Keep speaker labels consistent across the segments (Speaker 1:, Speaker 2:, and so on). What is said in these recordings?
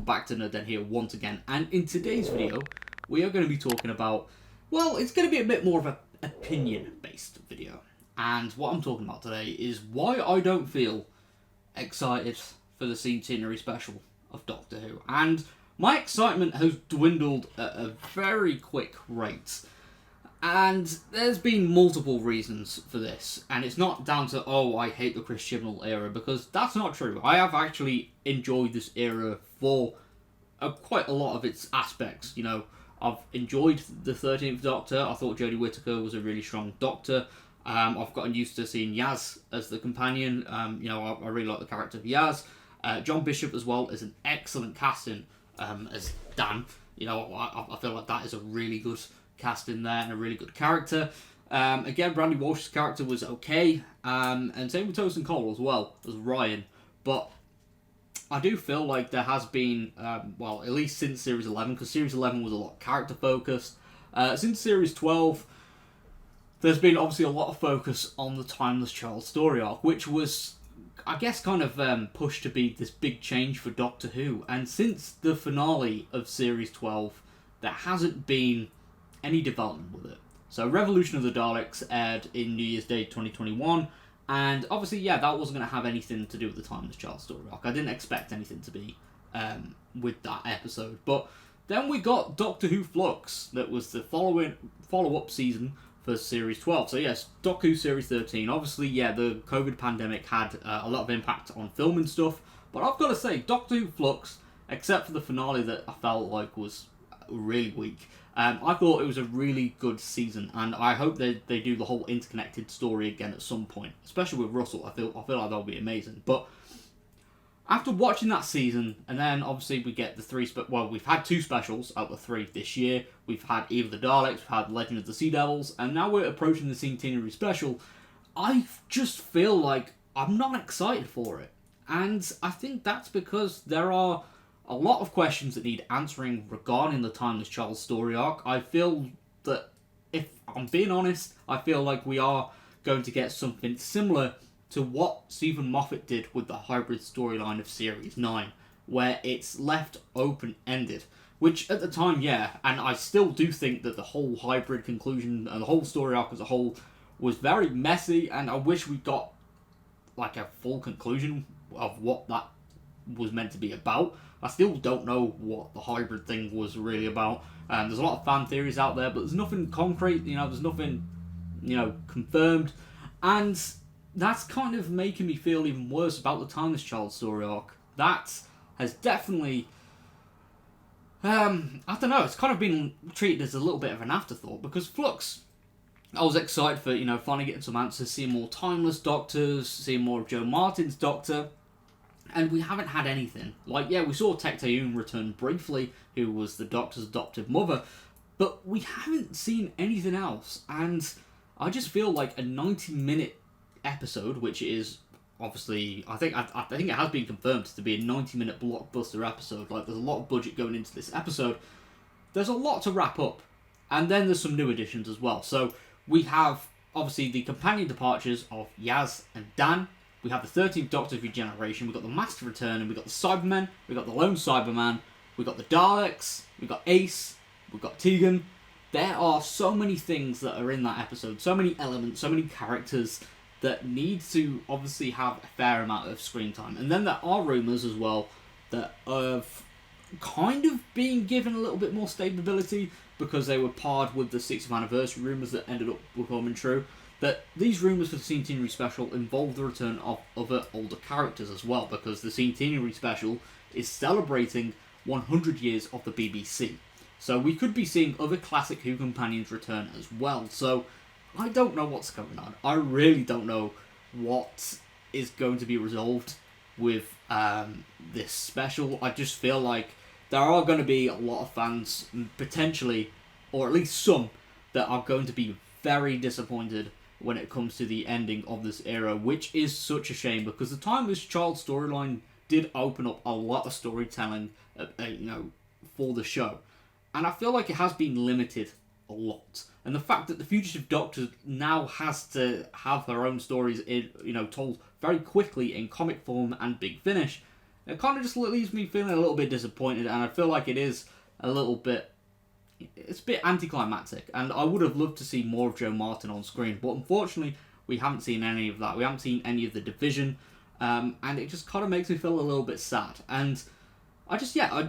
Speaker 1: welcome back to Nerd Den here once again, and in today's video, we are going to be talking about, well, it's going to be a bit more of an opinion-based video, and what I'm talking about today is why I don't feel excited for the Centenary special of Doctor Who, and my excitement has dwindled at a very quick rate. And there's been multiple reasons for this, and it's not down to, oh, I hate the Chris Chibnall era, because that's not true. I have actually enjoyed this era for quite a lot of its aspects. You know, I've enjoyed the 13th Doctor. I thought Jodie Whittaker was a really strong Doctor. I've gotten used to seeing Yaz as the companion. You know, I really like the character of Yaz. John Bishop as well is an excellent casting as Dan. You know, I feel like that is a really good cast in there and a really good character. Again, Bradley Walsh's character was okay, and same with Tosin Cole as well as Ryan, but I do feel like there has been, well, at least since Series 11, because Series 11 was a lot character focused, since Series 12, there's been obviously a lot of focus on the Timeless Child story arc, which was, I guess, kind of pushed to be this big change for Doctor Who, and since the finale of Series 12, there hasn't been any development with it. So Revolution of the Daleks aired in New Year's Day 2021, and obviously, yeah, that wasn't going to have anything to do with the Timeless Child story arc. I didn't expect anything to be with that episode. But then we got Doctor Who Flux, that was the follow-up season for Series 12. So yes, Doctor Who Series 13. Obviously, yeah, the COVID pandemic had a lot of impact on filming stuff, but I've got to say, Doctor Who Flux, except for the finale that I felt like was really weak, I thought it was a really good season, and I hope they do the whole interconnected story again at some point, especially with Russell. I feel like that'll be amazing. But after watching that season, and then obviously we get the we've had two specials out of three this year. We've had Eve of the Daleks, we've had Legend of the Sea Devils, and now we're approaching the Centenary special. I just feel like I'm not excited for it, and I think that's because there are a lot of questions that need answering regarding the Timeless Child story arc. I feel that, if I'm being honest, I feel like we are going to get something similar to what Stephen Moffat did with the hybrid storyline of Series 9, where it's left open-ended. Which, at the time, yeah, and I still do think that the whole hybrid conclusion and the whole story arc as a whole was very messy, and I wish we got like a full conclusion of what that was meant to be about. I still don't know what the hybrid thing was really about. There's a lot of fan theories out there, but there's nothing concrete, you know, there's nothing, you know, confirmed. And that's kind of making me feel even worse about the Timeless Child story arc. That has definitely, I don't know, it's kind of been treated as a little bit of an afterthought, because Flux, I was excited for, you know, finally getting some answers, seeing more Timeless Doctors, seeing more of Joe Martin's Doctor. And we haven't had anything. Like, yeah, we saw Tech Taeun return briefly, who was the Doctor's adoptive mother, but we haven't seen anything else. And I just feel like a 90-minute episode, which is obviously, I think it has been confirmed to be a 90-minute blockbuster episode. Like, there's a lot of budget going into this episode. There's a lot to wrap up, and then there's some new additions as well. So we have obviously the companion departures of Yaz and Dan. We have the 13th Doctor Regeneration, we've got the Master Return, and we've got the Cybermen, we've got the Lone Cyberman, we've got the Daleks, we've got Ace, we've got Tegan. There are so many things that are in that episode, so many elements, so many characters that need to obviously have a fair amount of screen time. And then there are rumours as well that have kind of been given a little bit more stability because they were parred with the 60th anniversary rumours that ended up becoming true. That these rumours for the Centenary special involve the return of other older characters as well, because the Centenary special is celebrating 100 years of the BBC. So we could be seeing other classic Who companions return as well. So I don't know what's going on. I really don't know what is going to be resolved with this special. I just feel like there are going to be a lot of fans, potentially, or at least some, that are going to be very disappointed when it comes to the ending of this era, which is such a shame, because the Timeless Child storyline did open up a lot of storytelling, you know, for the show. And I feel like it has been limited a lot. And the fact that the Fugitive Doctor now has to have her own stories, told very quickly in comic form and Big Finish, it kind of just leaves me feeling a little bit disappointed, and I feel like it is a little bit, it's a bit anticlimactic, and I would have loved to see more of Jo Martin on screen, but unfortunately we haven't seen any of that. We haven't seen any of the division, and it just kind of makes me feel a little bit sad. And I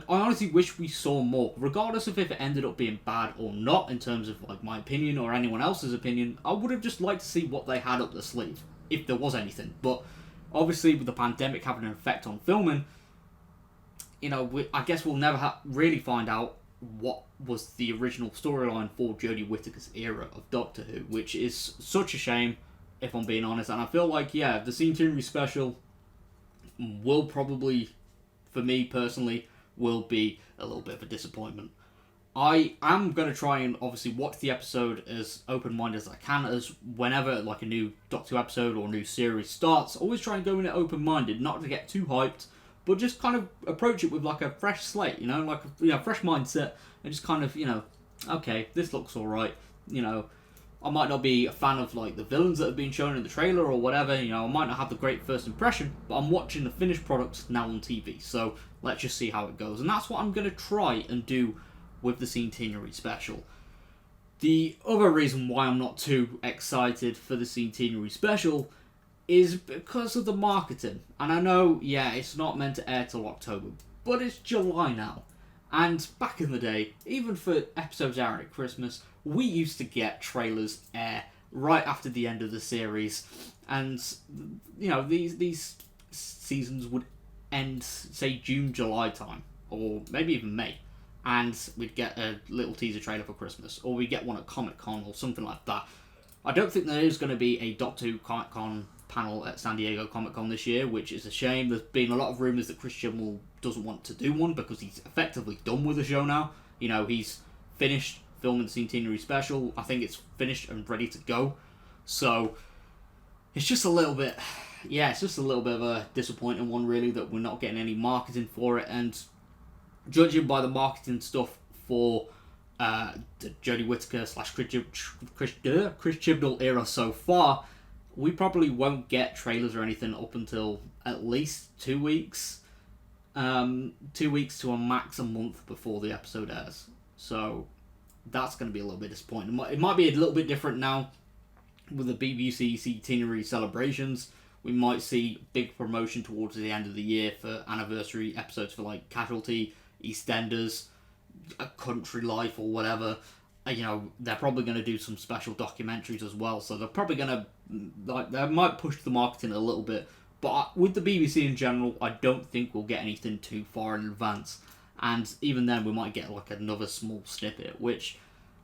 Speaker 1: honestly wish we saw more, regardless of if it ended up being bad or not in terms of like my opinion or anyone else's opinion. I would have just liked to see what they had up the sleeve, if there was anything. But obviously with the pandemic having an effect on filming, I guess we'll never really find out what was the original storyline for Jodie Whittaker's era of Doctor Who, which is such a shame, if I'm being honest. And I feel like, the Centenary special will probably, for me personally, will be a little bit of a disappointment. I am going to try and obviously watch the episode as open-minded as I can, as whenever like a new Doctor Who episode or new series starts, always try and go in it open-minded, not to get too hyped, but just kind of approach it with like a fresh slate, like a fresh mindset, and just kind of, okay, this looks alright, I might not be a fan of like the villains that have been shown in the trailer or whatever, I might not have the great first impression, but I'm watching the finished product now on TV, so let's just see how it goes. And that's what I'm going to try and do with the Centenary special. The other reason why I'm not too excited for the Centenary special is because of the marketing. And I know, it's not meant to air till October, but it's July now. And back in the day, even for episodes airing at Christmas, we used to get trailers air right after the end of the series. And, these seasons would end, say, June, July time, or maybe even May. And we'd get a little teaser trailer for Christmas, or we'd get one at Comic-Con or something like that. I don't think there is going to be a Doctor Who Comic-Con panel at San Diego Comic-Con this year, which is a shame. There's been a lot of rumours that Chris Chibnall doesn't want to do one because he's effectively done with the show now. He's finished filming the Centenary special. I think it's finished and ready to go. So it's just a little bit, it's just a little bit of a disappointing one, really, that we're not getting any marketing for it. And judging by the marketing stuff for the Jodie Whittaker / Chris Chibnall era so far, we probably won't get trailers or anything up until at least 2 weeks. 2 weeks to a max a month before the episode airs. So that's going to be a little bit disappointing. It might be a little bit different now with the BBC Centenary celebrations. We might see big promotion towards the end of the year for anniversary episodes for like Casualty, EastEnders, A Country Life or whatever. They're probably going to do some special documentaries as well, so they're probably going to, they might push the marketing a little bit, but with the BBC in general, I don't think we'll get anything too far in advance, and even then we might get like another small snippet, which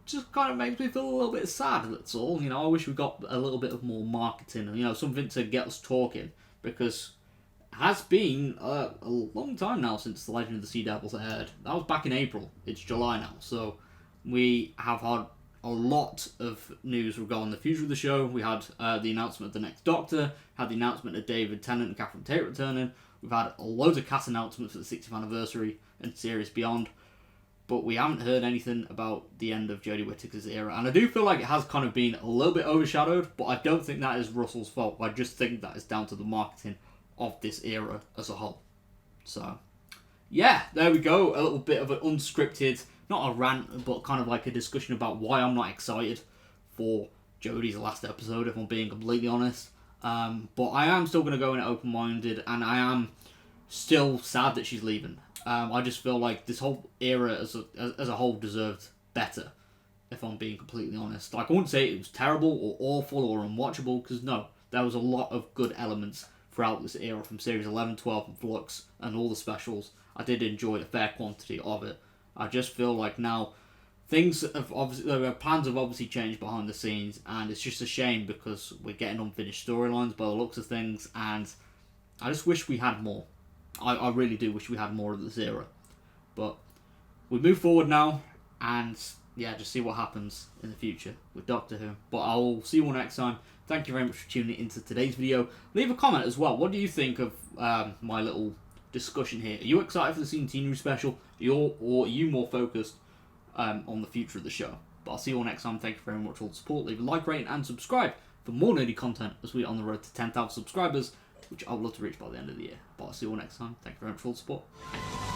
Speaker 1: just kind of makes me feel a little bit sad, that's all. I wish we got a little bit of more marketing, and something to get us talking, because it has been a long time now since The Legend of the Sea Devils aired. That was back in April. It's July now, so we have had a lot of news regarding the future of the show. We had the announcement of the next Doctor, had the announcement of David Tennant and Catherine Tate returning. We've had loads of cast announcements for the 60th anniversary and series beyond, but we haven't heard anything about the end of Jodie Whittaker's era. And I do feel like it has kind of been a little bit overshadowed, but I don't think that is Russell's fault. I just think that is down to the marketing of this era as a whole. So, there we go. A little bit of an unscripted, not a rant, but kind of like a discussion about why I'm not excited for Jodie's last episode, if I'm being completely honest. But I am still going to go in it open-minded, and I am still sad that she's leaving. I just feel like this whole era as a whole deserved better, if I'm being completely honest. Like, I wouldn't say it was terrible or awful or unwatchable, because no, there was a lot of good elements throughout this era, from series 11, 12 and Flux and all the specials. I did enjoy a fair quantity of it. I just feel like now things have obviously, plans have obviously changed behind the scenes, and it's just a shame because we're getting unfinished storylines by the looks of things, and I just wish we had more. I really do wish we had more of this era. But we move forward now, and just see what happens in the future with Doctor Who. But I'll see you all next time. Thank you very much for tuning into today's video. Leave a comment as well. What do you think of my little discussion here? Are you excited for the Centenary special? Or are you more focused on the future of the show? But I'll see you all next time. Thank you very much for all the support. Leave a like, rating, and subscribe for more nerdy content as we're on the road to 10,000 subscribers. which I would love to reach by the end of the year. But I'll see you all next time. Thank you very much for all the support.